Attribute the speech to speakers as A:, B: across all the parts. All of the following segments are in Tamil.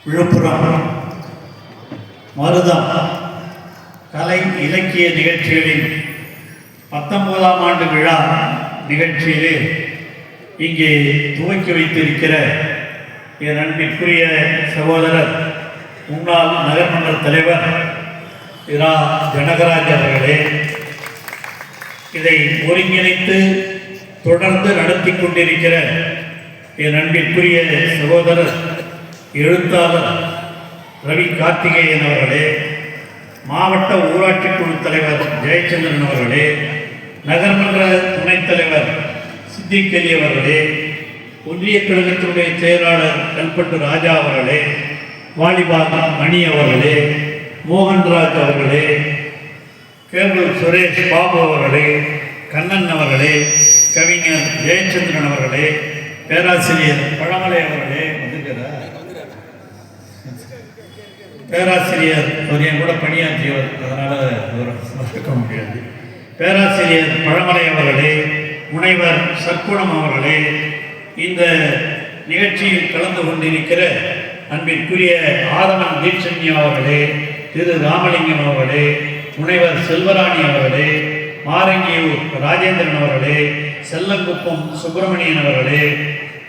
A: விழுப்புரம் மருதம் கலை இலக்கிய நிகழ்ச்சிகளின் 19ஆம் ஆண்டு விழா நிகழ்ச்சியிலே இங்கே துவக்கி வைத்திருக்கிற என் அன்பிற்குரிய சகோதரர் முன்னாள் நகர்மன்ற தலைவர் இரா ஜனகராஜ் அவர்களே, இதை ஒருங்கிணைத்து தொடர்ந்து நடத்தி கொண்டிருக்கிற என் அன்பிற்குரிய சகோதரர் எழுத்தாளர் ரவி கார்த்திகேயன் அவர்களே, மாவட்ட ஊராட்சி குழு தலைவர் ஜெயச்சந்திரன் அவர்களே, நகர்மன்ற துணைத் தலைவர் சித்திக் அலி அவர்களே, ஒன்றிய கழகத்தினுடைய செயலாளர் கல்பட்டு ராஜா அவர்களே, வாலிபாக் மணி அவர்களே, மோகன்ராஜ் அவர்களே, கேபிள் சுரேஷ் பாபு அவர்களே, கண்ணன் அவர்களே, கவிஞர் ஜெயச்சந்திரன் அவர்களே, பேராசிரியர் பழமலை அவர்களே, பேராசிரியர் அவர் என் கூட பணியாற்றியவர், அதனால் மறக்க முடியாது. பேராசிரியர் பழமலை அவர்களே, முனைவர் சற்குணம் அவர்களே, இந்த நிகழ்ச்சியில் கலந்து கொண்டிருக்கிற அன்பிற்குரிய ஆதவன் தீட்சண்யா அவர்களே, திரு ராமலிங்கம் அவர்களே, முனைவர் செல்வராணி அவர்களே, மாரங்கியூர் ராஜேந்திரன் அவர்களே, செல்லங்குப்பம் சுப்பிரமணியன் அவர்களே,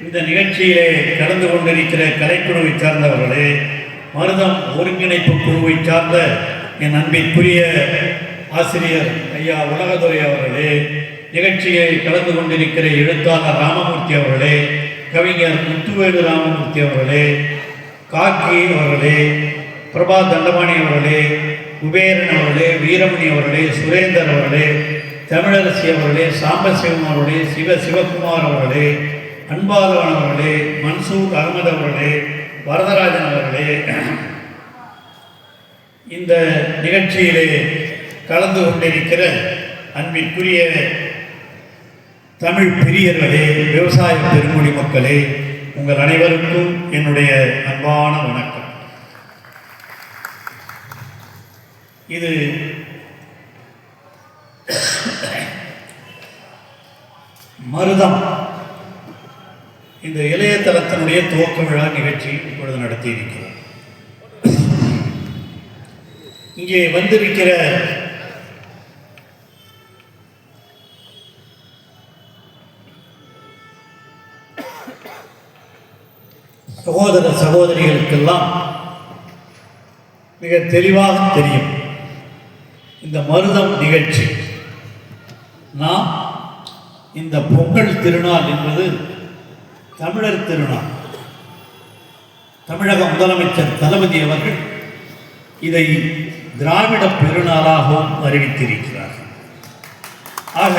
A: இந்த நிகழ்ச்சியிலே கலந்து கொண்டிருக்கிற கலைக்குழுவை சார்ந்தவர்களே, மருதம் ஒருங்கிணைப்பு குழுவை சார்ந்த என் அன்பிற்குரிய ஆசிரியர் ஐயா உலகதுரை அவர்களே, நிகழ்ச்சியை கலந்து கொண்டிருக்கிற எழுத்தாளர் ராமமூர்த்தி அவர்களே, கவிஞர் முத்துவேலு ராமமூர்த்தி அவர்களே, காக்கி அவர்களே, பிரபா தண்டபாணி அவர்களே, குபேரன் அவர்களே, வீரமணி அவர்களே, சுரேந்தர் அவர்களே, தமிழரசி அவர்களே, சாம்பசிவம் அவர்களே, சிவகுமார் அவர்களே, அன்பாதவன் அவர்களே, மன்சூர் அகமது அவர்களே, வரதராஜன் அவர்களே, இந்த நிகழ்ச்சியிலே கலந்து கொண்டிருக்கிற அன்பிற்குரிய தமிழ் பிரியர்களே, விவசாய பெருமொழி மக்களே, உங்கள் அனைவருக்கும் என்னுடைய அன்பான வணக்கம். இது மருதம் இந்த இளையதளத்தினுடைய துவக்க விழா நிகழ்ச்சி இப்பொழுது நடத்தி இருக்கிறோம். இங்கே வந்திருக்கிற சகோதர சகோதரிகளுக்கெல்லாம் மிக தெளிவாக தெரியும், இந்த மருதம் நிகழ்ச்சி நாம் இந்த பொங்கல் திருநாள் என்பது தமிழர் திருநாள். தமிழக முதலமைச்சர் தளபதி அவர்கள் இதை திராவிட பெருநாளாகவும் அறிவித்திருக்கிறார். ஆக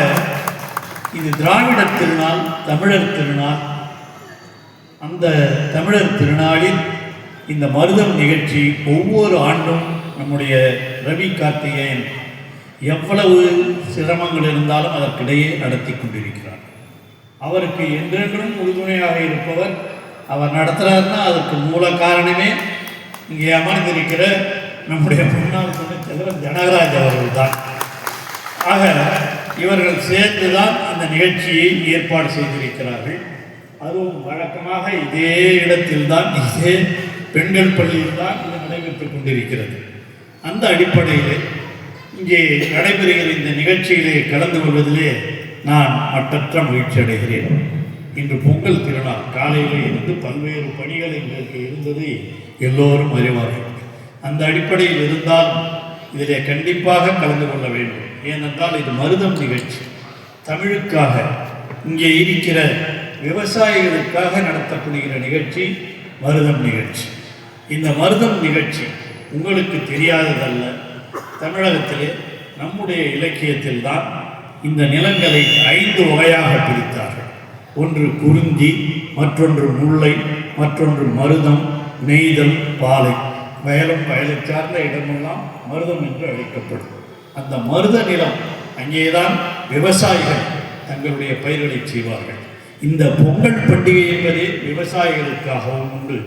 A: இது திராவிட திருநாள், தமிழர் திருநாள். அந்த தமிழர் திருநாளில் இந்த மருதம் நிகழ்ச்சி ஒவ்வொரு ஆண்டும் நம்முடைய ரவி கார்த்திகேயன் எவ்வளவு சிரமங்கள் இருந்தாலும் அதற்கிடையே நடத்தி கொண்டிருக்கிறார். அவருக்கு என்றென்றும் உறுதுணையாக இருப்பவர், அவர் நடத்துகிறாருன்னா அதற்கு மூல காரணமே இங்கே அமர்ந்திருக்கிற நம்முடைய முன்னாள் துணைத் தலைவர் ஜனகராஜ் அவர்கள் தான். ஆக இவர்கள் சேர்ந்து தான் இந்த நிகழ்ச்சியை ஏற்பாடு செய்திருக்கிறார்கள். அதுவும் வழக்கமாக இதே இடத்தில்தான், இதே பெண்கள் பள்ளியில் தான் இது நடைபெற்றுக் கொண்டிருக்கிறது. அந்த அடிப்படையில் இங்கே நடைபெறுகிற இந்த நிகழ்ச்சியிலே கலந்து கொள்வதிலே நான் மற்றற்ற மகிழ்ச்சி அடைகிறேன். இன்று பொங்கல் திருநாள், காலையில் இருந்து பல்வேறு பணிகள் எங்களுக்கு இருந்தது எல்லோரும் அறிவார்கள். அந்த அடிப்படையில் இருந்தாலும் இதிலே கண்டிப்பாக கலந்து கொள்ள வேண்டும். ஏனென்றால் இது மருதம் நிகழ்ச்சி, தமிழுக்காக இங்கே இருக்கிற விவசாயிகளுக்காக நடத்தப்படுகிற நிகழ்ச்சி மருதம் நிகழ்ச்சி. இந்த மருதம் நிகழ்ச்சி உங்களுக்கு தெரியாததல்ல. தமிழகத்திலே நம்முடைய இலக்கியத்தில் தான் இந்த நிலங்களை 5 வகையாக பிரித்தார்கள். ஒன்று குறிஞ்சி, மற்றொன்று முல்லை, மற்றொன்று மருதம், நெய்தல், பாலை. வயலும் வயலை சார்ந்த இடமெல்லாம் மருதம் என்று அழைக்கப்படும். அந்த மருத நிலம், அங்கேதான் விவசாயிகள் தங்களுடைய பயிர்களை செய்வார்கள். இந்த பொங்கல் பண்டிகை என்பதே விவசாயிகளுக்காகவும் உண்டு.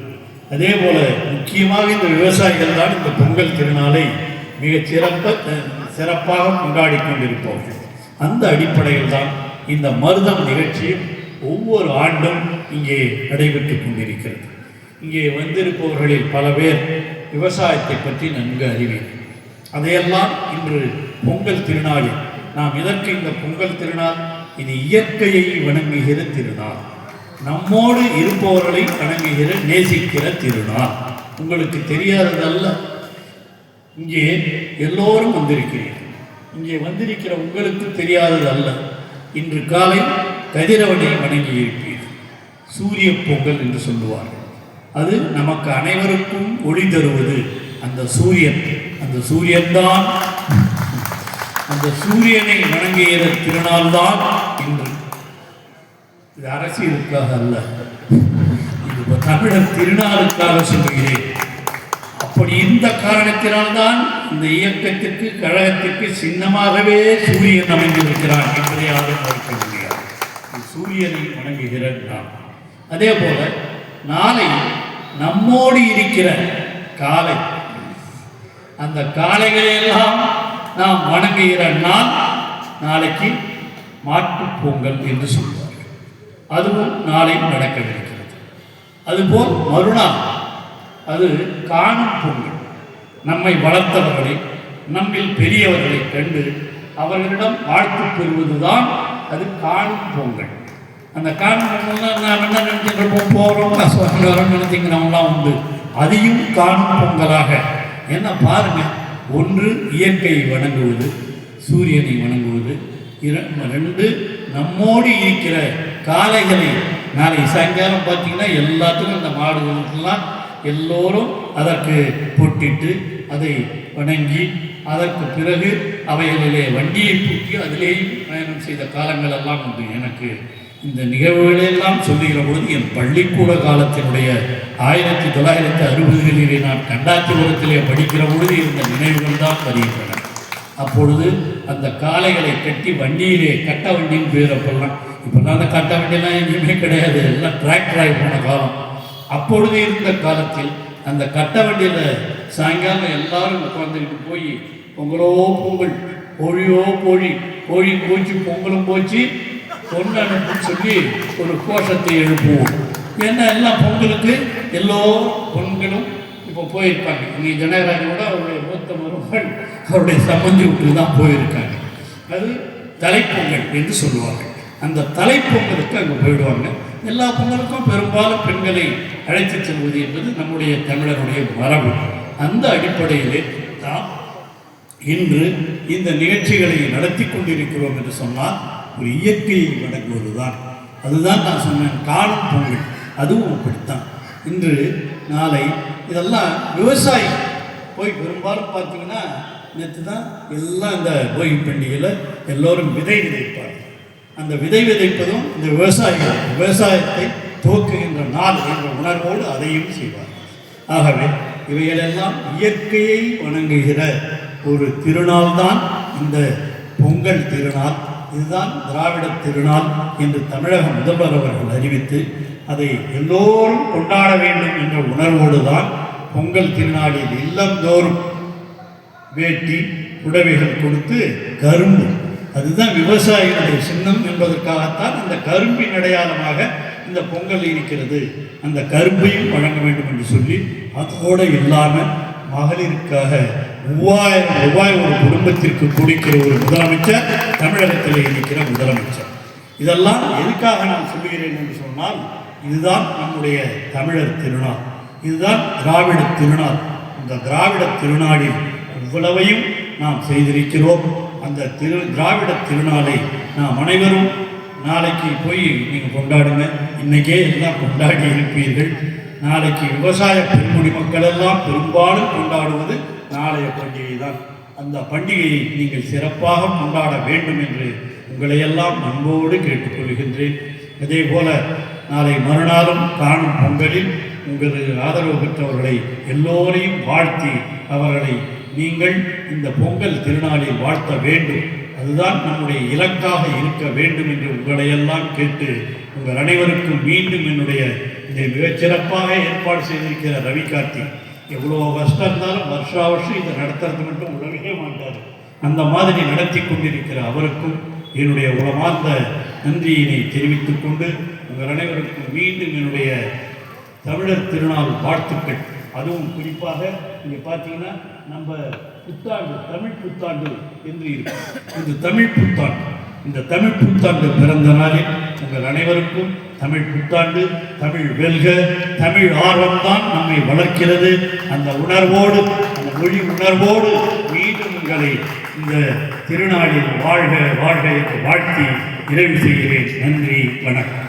A: அதே போல முக்கியமாக இந்த விவசாயிகள் தான் இந்த பொங்கல் திருநாளை மிக சிறப்பாக கொண்டாடி கொண்டிருப்பார்கள். அந்த அடிப்படையில் தான் இந்த மருதம் நிகழ்ச்சியும் ஒவ்வொரு ஆண்டும் இங்கே நடைபெற்று கொண்டிருக்கிறது. இங்கே வந்திருப்பவர்களில் பல பேர் விவசாயத்தை பற்றி நன்கு அறிவீர்கள். அதையெல்லாம் இன்று பொங்கல் திருநாளில் நாம் எதற்கு இந்த பொங்கல் திருநாள்? இது இயற்கையை வணங்குகிற திருநாள், நம்மோடு இருப்பவர்களை வணங்குகிற நேசிக்கிற திருநாள். உங்களுக்கு தெரியாததல்ல, இங்கே எல்லோரும் வந்திருக்கிறீர்கள். இங்கே வந்திருக்கிற உங்களுக்கு தெரியாததல்ல, இன்று காலை கதிரவனை வணங்கி இருப்பீர்கள். சூரிய பொங்கல் என்று சொல்லுவார்கள். அது நமக்கு அனைவருக்கும் ஒளி தருவது அந்த சூரியன். அந்த சூரியன்தான், அந்த சூரியனை வணங்குகிற திருநாள் தான் இன்று. இது அரசியலுக்காக அல்ல, இது தமிழர் திருநாளுக்காக சொல்லுகிறேன். அப்படி இந்த காரணத்தினால்தான் இந்த இயக்கத்திற்கு, கழகத்திற்கு சின்னமாகவே சூரியன் அமைந்திருக்கிறான் என்பதை யாரும் மறுக்க முடியாது. சூரியனை வணங்குகிற நாம். அதே போல நாளை நம்மோடு இருக்கிற காலை, அந்த காளைகளையெல்லாம் நாம் வணங்குகிற நாள் நாளைக்கு மாட்டுப் பொங்கல் என்று சொல்வார்கள். அதுவும் நாளை நடக்கவிருக்கிறது. அதுபோல் மறுநாள் அது காணும் பொங்கல். நம்மை வளர்த்தவர்களை, நம்மில் பெரியவர்களை கண்டு அவர்களிடம் வாழ்த்து பெறுவதுதான் அது காணும் பொங்கல். அந்த காணும் பொங்கல் நாம் என்ன நினைச்சிருப்போம், போகிறோம் வரோம் நினைச்சிங்கிறவங்களாம் உண்டு. அதையும் காணும் பொங்கலாக என்ன பாருங்க, ஒன்று இயற்கையை வணங்குவது, சூரியனை வணங்குவது, ரெண்டு நம்மோடு இருக்கிற காளைகளை. நாளை சாயங்காலம் பார்த்தீங்கன்னா எல்லாத்துக்கும் அந்த மாடுகளுக்கெல்லாம் எல்லோரும் அதற்கு பொட்டிட்டு அதை வணங்கி அதற்கு பிறகு அவைகளிலே வண்டியை பூட்டி அதிலேயும் பயணம் செய்த காலங்கள் எல்லாம் உண்டு. எனக்கு இந்த நிகழ்வுகளெல்லாம் சொல்லுகிற பொழுது என் பள்ளிக்கூட காலத்தினுடைய 1960களிலே நான் கண்டாச்சிபுரத்திலே படிக்கிற பொழுது இருந்த நினைவுகள் தான் வருகின்றன. அப்பொழுது அந்த காளைகளை கட்டி வண்டியிலே, கட்ட வண்டின்னு பேரப்பெல்லாம், இப்போல்லாம் அந்த கட்ட வண்டியெல்லாம் எங்கேயுமே கிடையாது, எல்லாம் டிராக்டராகி போன காலம். அப்பொழுது இருந்த காலத்தில் அந்த கட்ட வண்டியில் சாயங்காலம் எல்லாரும் உட்காந்துக்கிட்டு போய் பொங்கலோ பொங்கல், கோழியோ கோழி, கோழி போச்சு பொங்கலும் போச்சு பொண்ணு சொல்லி ஒரு கோஷத்தை எழுப்புவோம். ஏன்னா எல்லாம் பொங்கலுக்கு எல்லோ பொண்களும் இப்போ போயிருக்காங்க. நீ ஜனகராஜோட அவருடைய மூத்த மருமகள் அவருடைய சம்பந்தி வீட்டுக்கு தான் போயிருக்காங்க. அது தலைப்பொங்கல் என்று சொல்லுவாங்க. அந்த தலைப்பொங்கலுக்கு அங்கே போயிடுவாங்க. எல்லா பொங்கலுக்கும் பெரும்பாலும் பெண்களை அழைத்து செல்வது என்பது நம்முடைய தமிழருடைய மரபு. அந்த அடிப்படையிலே தான் இன்று இந்த நிகழ்ச்சிகளை நடத்தி கொண்டிருக்கிறோம் என்று சொன்னால் ஒரு இயற்கையை வணங்குவது தான். அதுதான் நான் சொன்னேன், காணும் பொங்கல். அதுவும் அப்படித்தான். இன்று நாளை இதெல்லாம் விவசாயி போய் பெரும்பாலும் பார்த்தீங்கன்னா நேற்று தான் எல்லாம் இந்த போகி பண்டிகையில் எல்லோரும் விதை விதைப்பார்கள். அந்த விதை விதைப்பதும் இந்த விவசாயத்தை துவக்குகின்ற நாள் என்ற உணர்வோடு அதையும் செய்வார்கள். ஆகவே இவைகளெல்லாம் இயற்கையை வணங்குகிற ஒரு திருநாள் தான் இந்த பொங்கல் திருநாள். இதுதான் திராவிட திருநாள் என்று தமிழக முதல்வர் அவர்கள் அறிவித்து அதை எல்லோரும் கொண்டாட வேண்டும் என்ற உணர்வோடு தான் பொங்கல் திருநாளில் இல்லந்தோறும் வேட்டி புடவைகள் கொடுத்து கரும்பு, அதுதான் விவசாயிகளுடைய சின்னம் என்பதற்காகத்தான் அந்த கரும்பின் அடையாளமாக இந்த பொங்கல் இருக்கிறது. அந்த கரும்பையும் வழங்க வேண்டும் என்று சொல்லி அதோடு இல்லாமல் மகளிருக்காக 3000 ரூபாய் ஒரு குடும்பத்திற்கு கொடுக்கிற ஒரு முதலமைச்சர் தமிழகத்தில் இருக்கிற முதலமைச்சர். இதெல்லாம் எதுக்காக நான் சொல்லுகிறேன் என்று சொன்னால், இதுதான் நம்முடைய தமிழர் திருநாள், இதுதான் திராவிட திருநாள். இந்த திராவிட திருநாளில் இவ்வளவையும் நாம் செய்திருக்கிறோம். அந்த திராவிட திருநாளை நாம் அனைவரும் நாளைக்கு போய் நீங்கள் கொண்டாடுங்க. இன்றைக்கே எல்லாம் கொண்டாடி இருப்பீர்கள். நாளைக்கு விவசாய பெருங்குடி மக்கள் எல்லாம் பெரும்பாலும் கொண்டாடுவது நாளைய பண்டிகை தான். அந்த பண்டிகையை நீங்கள் சிறப்பாக கொண்டாட வேண்டும் என்று உங்களையெல்லாம் அன்போடு கேட்டுக்கொள்கின்றேன். அதே போல நாளை மறுநாளும் காணும் பொங்கலில் உங்களது ஆதரவு பெற்றவர்களை எல்லோரையும் வாழ்த்தி அவர்களை நீங்கள் இந்த பொங்கல் திருநாளில் வாழ்த்த வேண்டும். அதுதான் நம்முடைய இலக்காக இருக்க வேண்டும் என்று உங்களையெல்லாம் கேட்டு உங்கள் அனைவருக்கும் மீண்டும் என்னுடைய இதை மிகச்சிறப்பாக ஏற்பாடு செய்திருக்கிற ரவி கார்த்திக், எவ்வளோ கஷ்டம் இருந்தாலும் வருஷா வருஷம் இதை நடத்துறது மட்டும் உடனே மாட்டார். அந்த மாதிரி நடத்தி கொண்டிருக்கிற அவருக்கும் என்னுடைய உளமார்ந்த நன்றியினை தெரிவித்துக் கொண்டு உங்கள் அனைவருக்கும் மீண்டும் என்னுடைய தமிழர் திருநாள் வாழ்த்துக்கள். அதுவும் குறிப்பாக இங்கே பார்த்தீங்கன்னா நம்ம புத்தாண்டு தமிழ் புத்தாண்டு என்று இருக்கும். இது தமிழ் புத்தாண்டு. இந்த தமிழ் புத்தாண்டு பிறந்த நாளில் உங்கள் அனைவருக்கும் தமிழ் புத்தாண்டு, தமிழ் வெல்க, தமிழ் ஆர்வம்தான் நம்மை வளர்க்கிறது. அந்த உணர்வோடு, அந்த மொழி உணர்வோடு மீண்டும் உங்களை இந்த திருநாளில் வாழ்க வாழ்க என்று வாழ்த்தி நிறைவு செய்கிறேன். நன்றி, வணக்கம்.